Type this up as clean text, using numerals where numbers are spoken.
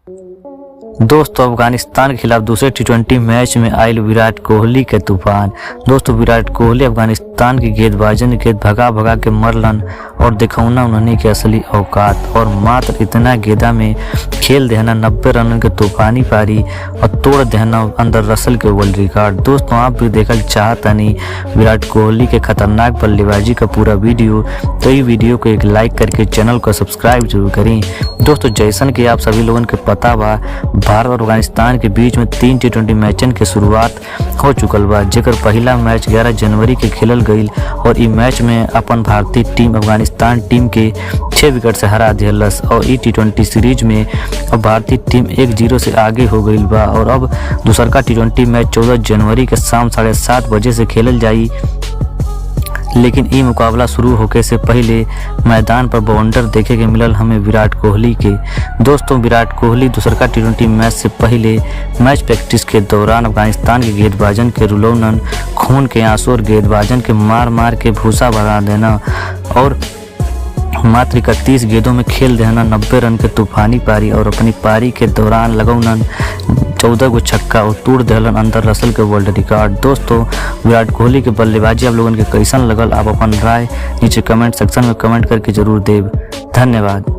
दोस्तों अफगानिस्तान के खिलाफ दूसरे टी20 मैच में आयल विराट कोहली के तूफान। दोस्तों विराट कोहली अफगानिस्तान की गेंदबाजन गेंद भगा भगा के मरलन और दिखौना उन्होंने की असली औकात और मात्र इतना गेंदा में खेल देना 90 रन के तूफानी पारी और तोड़ देना अंदर रसल के वर्ल्ड रिकॉर्ड। दोस्तों आप भी देखल चाहतनी विराट कोहली के खतरनाक बल्लेबाजी का पूरा वीडियो, तो ये वीडियो को एक लाइक करके चैनल को सब्सक्राइब जरूर करें। दोस्तों जैसन कि आप सभी लोगों के पता बा, भारत और अफगानिस्तान के बीच में 3 टी20 मैचन के शुरुआत हो चुकल बा, जेकर पहला मैच 11 जनवरी के खेलल गईल और ई मैच में अपन भारतीय टीम अफगानिस्तान टीम के 6 विकेट से हरा दिलस और ई टी20 सीरीज में अब भारतीय टीम 1-0 से आगे हो गईल बा। और अब दूसर का टी20 मैच 14 जनवरी के शाम 7:30 बजे से खेलल जाई, लेकिन ये मुकाबला शुरू होके से पहले मैदान पर बाउंडर देखे के मिलल हमें विराट कोहली के। दोस्तों विराट कोहली दूसर का टी20 मैच से पहले मैच प्रैक्टिस के दौरान अफगानिस्तान के गेंदबाजन के रुलौनन खून के आंसू और गेंदबाजन के मार मार के भूसा भरा देना और मात्र 31 गेंदों में खेल देना 90 रन के तूफानी पारी और अपनी पारी के दौरान लगौनन 14 गो छक्का और तोड़ देलन अंदर रसल के वर्ल्ड रिकॉर्ड। दोस्तों विराट कोहली के बल्लेबाजी आप लोगों के कैसन लगल, आप अपन राय नीचे कमेंट सेक्शन में कमेंट करके जरूर देव। धन्यवाद।